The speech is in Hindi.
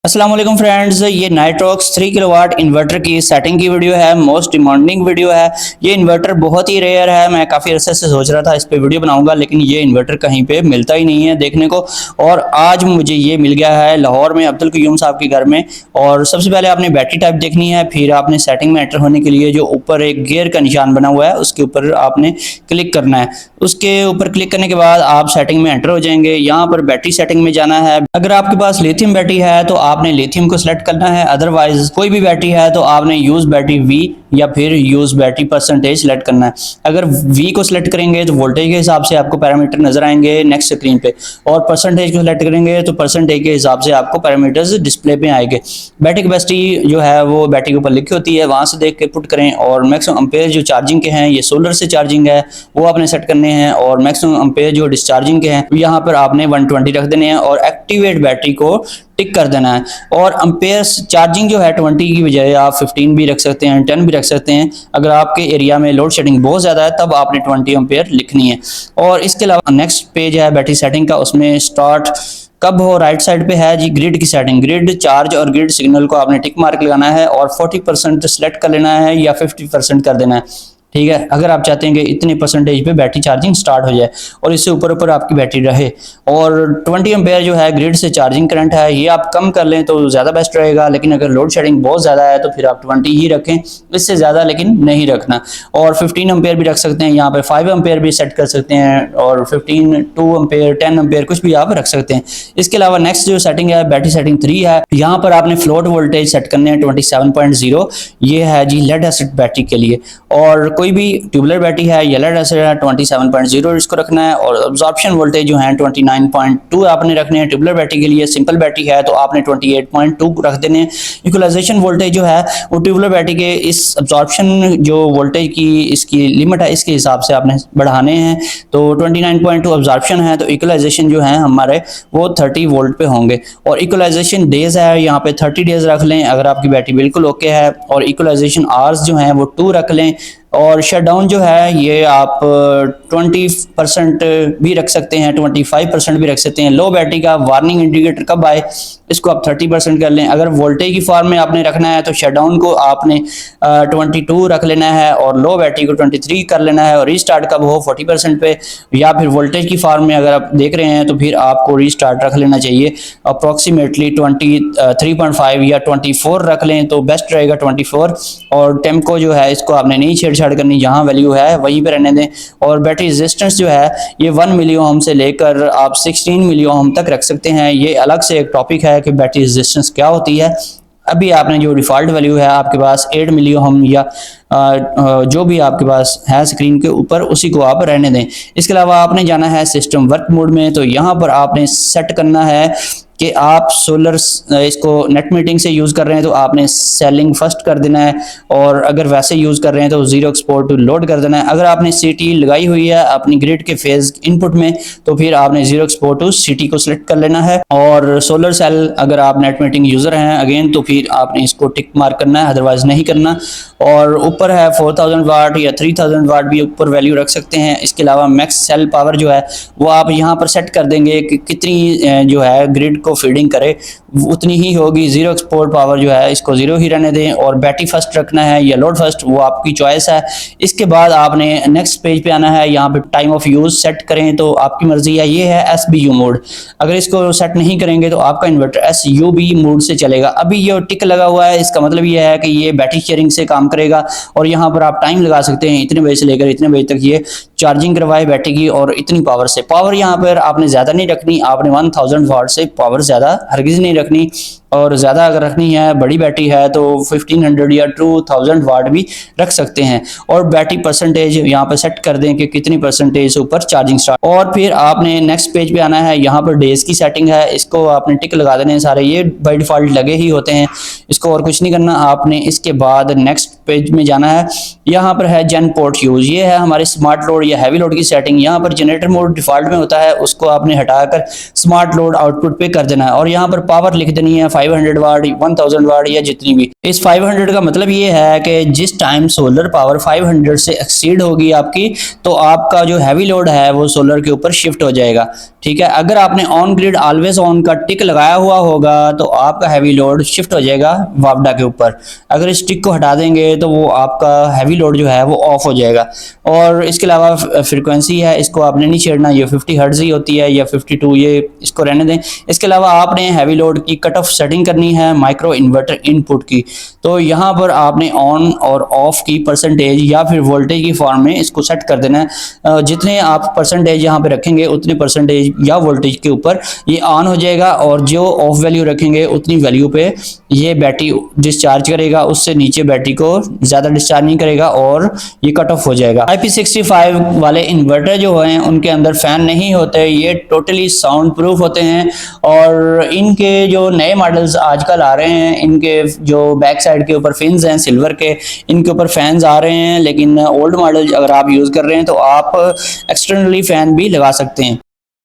अस्सलाम वालेकुम फ्रेंड्स, ये नाइट्रॉक्स 3 किलोवाट इन्वर्टर की सेटिंग की वीडियो है। मोस्ट डिमांडिंग वीडियो है। ये इन्वर्टर बहुत ही रेयर है। मैं काफ़ी अरसे से सोच रहा था इस पे वीडियो बनाऊंगा, लेकिन ये इन्वर्टर कहीं पे मिलता ही नहीं है देखने को। और आज मुझे ये मिल गया है लाहौर में अब्दुल कयूम साहब के घर में। और सबसे पहले आपने बैटरी टाइप देखनी है, फिर आपने सेटिंग में एंटर होने के लिए जो ऊपर एक गियर का निशान बना हुआ है उसके ऊपर आपने क्लिक करना है। उसके ऊपर क्लिक करने के बाद आप सेटिंग में एंटर हो जाएंगे। यहाँ पर बैटरी सेटिंग में जाना है। अगर आपके पास लिथियम बैटरी है तो आपने लिथियम को सिलेक्ट करना है, अदरवाइज कोई भी बैटरी है तो आपने यूज बैटरी वी या फिर यूज बैटरी परसेंटेज सेलेक्ट करना है। अगर वी को सिलेक्ट करेंगे तो वोल्टेज के हिसाब से आपको पैरामीटर नजर आएंगे नेक्स्ट स्क्रीन पे, और परसेंटेज को सिलेक्ट करेंगे तो परसेंटेज के हिसाब से आपको पैरामीटर्स डिस्प्ले पे आएंगे। बैटरी कैपेसिटी जो है वो बैटरी के ऊपर लिखी होती है, वहां से देख के पुट करें। और मैक्सिमम अम्पेयर जो चार्जिंग के हैं ये सोलर से चार्जिंग है वो आपने सेट करने हैं, और मैक्सिमम अम्पेयर जो डिस्चार्जिंग के हैं यहाँ पर आपने 120 रख देने हैं और एक्टिवेट बैटरी को टिक कर देना है। और अम्पेयर चार्जिंग जो है 20 की बजाय आप 15 भी रख सकते हैं, 10 भी रख सकते हैं। अगर आपके एरिया में लोड शेडिंग बहुत ज़्यादा है तब आपने 20 एम्पेयर लिखनी है। और इसके अलावा नेक्स्ट पेज है बैटरी सेटिंग का, उसमें स्टार्ट कब हो राइट साइड पे है जी ग्रिड की सेटिंग। ग्रिड चार्ज और ग्रिड सिग्नल को आपने टिक मार्क लगाना है और 40% सेलेक्ट कर लेना है या 50% कर देना है। ठीक है, अगर आप चाहते हैं कि इतने परसेंटेज पे बैटरी चार्जिंग स्टार्ट हो जाए और इससे ऊपर ऊपर आपकी बैटरी रहे। और 20 एम्पेयर जो है ग्रिड से चार्जिंग करंट है, ये आप कम कर लें तो ज़्यादा बेस्ट रहेगा। लेकिन अगर लोड शेडिंग बहुत ज़्यादा है तो फिर आप 20 ही रखें, इससे ज़्यादा लेकिन नहीं रखना। और 15 एम्पेयर भी रख सकते हैं, यहाँ पे 5 एम्पेयर भी सेट कर सकते हैं, और 15, 2 एम्पेयर, 10 एम्पेयर कुछ भी आप रख सकते हैं। इसके अलावा नेक्स्ट जो सेटिंग है बैटरी सेटिंग 3 है। यहाँ पर आपने फ्लोट वोल्टेज सेट करने हैं 27.0, ये है जी लेड एसिड बैटरी के लिए। और कोई भी ट्यूबलर बैटरी है या लेड एसिड है 27.0 इसको रखना है। और अब्जॉर्प्शन वोल्टेज जो है 29.2 आपने रखने हैं ट्यूबलर बैटरी के लिए। सिंपल बैटरी है तो आपने 28.2 रख देने हैं। इक्वलाइजेशन वोल्टेज जो है वो ट्यूबलर बैटरी के इस अब्जॉर्प्शन जो वोल्टेज की इसकी लिमिट है इसके हिसाब से आपने बढ़ाने हैं। तो 29.2 अब्जॉर्प्शन है तो इक्वलाइजेशन जो है हमारे वो 30 वोल्ट पे होंगे। और इक्वलाइजेशन डेज है यहाँ पे 30 डेज रख लें अगर आपकी बैटरी बिल्कुल ओके है। और इक्वलाइजेशन आवर्स जो है वो 2 रख लें। और शटडाउन जो है ये आप 20% भी रख सकते हैं, 25% भी रख सकते हैं। लो बैटरी का वार्निंग इंडिकेटर कब आए इसको आप 30% कर लें। अगर वोल्टेज की फॉर्म में आपने रखना है तो शटडाउन को आपने 22 रख लेना है और लो बैटरी को 23 कर लेना है। और रीस्टार्ट कब हो 40% पे, या फिर वोल्टेज की फॉर्म में अगर आप देख रहे हैं तो फिर आपको रीस्टार्ट रख लेना चाहिए अप्रोक्सीमेटली 23.5 या 24 रख लें तो बेस्ट रहेगा 24। और टेम्को जो है इसको आपने नहीं छेड़छाड़ करनी, जहाँ वैल्यू है वहीं पे रहने दें। और बैटरी रेजिस्टेंस जो है ये 1 मिली ओम से लेकर आप 16 मिली ओम तक रख सकते हैं। ये अलग से एक टॉपिक है कि बैटरी रेजिस्टेंस क्या होती है। अभी आपने जो डिफ़ॉल्ट वैल्यू है आपके पास 8 मिली ओम या जो भी आपके पास है स्क्रीन के ऊपर उसी को आप रहने दें। इसके अलावा आपने जाना है सिस्टम वर्क मोड में, तो यहाँ पर आपने सेट करना है कि आप सोलर इसको नेट मीटिंग से यूज़ कर रहे हैं तो आपने सेलिंग फर्स्ट कर देना है। और अगर वैसे यूज़ कर रहे हैं तो जीरो एक्सपोर्ट टू लोड कर देना है। अगर आपने सीटी लगाई हुई है अपनी ग्रिड के फेज इनपुट में तो फिर आपने जीरो एक्सपोर्ट टू सीटी को सिलेक्ट कर लेना है। और सोलर सेल अगर आप नेट मीटिंग यूज़र हैं अगेन तो फिर आपने इसको टिक मार्क करना है, अदरवाइज नहीं करना। और ऊपर है 4000 वाट या 3000 वाट भी ऊपर वैल्यू रख सकते हैं। इसके अलावा मैक्स सेल पावर जो है वो आप यहाँ पर सेट कर देंगे कि कितनी जो है ग्रिड को फीडिंग करे उतनी ही होगी। जीरो एक्सपोर्ट पावर जो है इसको जीरो ही रहने दें। और बैटरी फर्स्ट रखना है या लोड फर्स्ट वो आपकी चॉइस है। इसके बाद आपने नेक्स्ट पेज पे आना है, यहाँ पे टाइम ऑफ यूज सेट करें तो आपकी मर्जी है। ये है SBU मोड, अगर इसको सेट नहीं करेंगे तो आपका इन्वर्टर SUB मोड से चलेगा। अभी ये टिक लगा हुआ है, इसका मतलब ये है कि ये बैटरी शेयरिंग से काम करेगा। और यहाँ पर आप टाइम लगा सकते हैं, इतने बजे से लेकर इतने बजे तक ये चार्जिंग करवाए बैटरी की और इतनी पावर से। पावर यहाँ पर आपने ज़्यादा नहीं रखनी, आपने 1000 वाट से पावर ज़्यादा हरगिज़ नहीं रखनी। और ज़्यादा अगर रखनी है बड़ी बैटरी है तो 1500 या 2000 वाट भी रख सकते हैं। और बैटरी परसेंटेज यहाँ पर सेट कर दें कि कितनी परसेंटेज से ऊपर चार्जिंग स्टार्ट। और फिर आपने नेक्स्ट पेज पे आना है, यहाँ पर डेज की सेटिंग है, इसको आपने टिक लगा देने हैं सारे, ये बाय डिफॉल्ट लगे ही होते हैं, इसको और कुछ नहीं करना आपने। इसके बाद नेक्स्ट पेज में जाना है, यहाँ पर है जेन पोर्ट यूज, ये है हमारे स्मार्ट लोड या हैवी लोड की सेटिंग। यहाँ पर जनरेटर मोड डिफॉल्ट में होता है, उसको आपने हटाकर स्मार्ट लोड आउटपुट पे कर देना है और यहाँ पर पावर लिख देनी है 500 वाट, 1000 वाट या जितनी भी। इस 500 का मतलब ये है कि जिस टाइम सोलर पावर 500 से एक्सीड होगी आपकी, तो आपका जो हैवी लोड है वो सोलर के ऊपर शिफ्ट हो जाएगा। ठीक है, अगर आपने ऑन ग्रिड ऑलवेज ऑन का टिक लगाया हुआ होगा तो आपका हैवी लोड शिफ्ट हो जाएगा वापडा के ऊपर। अगर इस टिक को हटा देंगे तो वो आपका हैवी लोड जो है वो ऑफ हो जाएगा। और इसके अलावा फ्रीक्वेंसी है, इसको आपने नहीं छेड़ना, ये 50 हर्ट्ज ही होती है या 52, ये इसको रहने दें। इसके अलावा आपने हैवी लोड की कट ऑफ सेटिंग करनी है माइक्रो इन्वर्टर इनपुट की, तो यहाँ पर आपने ऑन और ऑफ की परसेंटेज या फिर वोल्टेज की फॉर्म में इसको सेट कर देना है। जितने आप परसेंटेज यहाँ पे रखेंगे उतने परसेंटेज या वोल्टेज के ऊपर ये ऑन हो जाएगा, और जो ऑफ वैल्यू रखेंगे उतनी वैल्यू पे ये बैटरी डिस्चार्ज करेगा, उससे नीचे बैटरी को ज़्यादा डिस्चार्ज नहीं करेगा और ये कट ऑफ हो जाएगा। IP65 वाले इन्वर्टर जो हैं उनके अंदर फ़ैन नहीं होते, ये टोटली साउंड प्रूफ होते हैं। और इनके जो नए मॉडल्स आजकल आ रहे हैं, इनके जो बैक साइड के ऊपर फिन्स हैं सिल्वर के, इनके ऊपर फैंस आ रहे हैं। लेकिन ओल्ड मॉडल अगर आप यूज़ कर रहे हैं तो आप एक्सटर्नली फ़ैन भी लगा सकते हैं।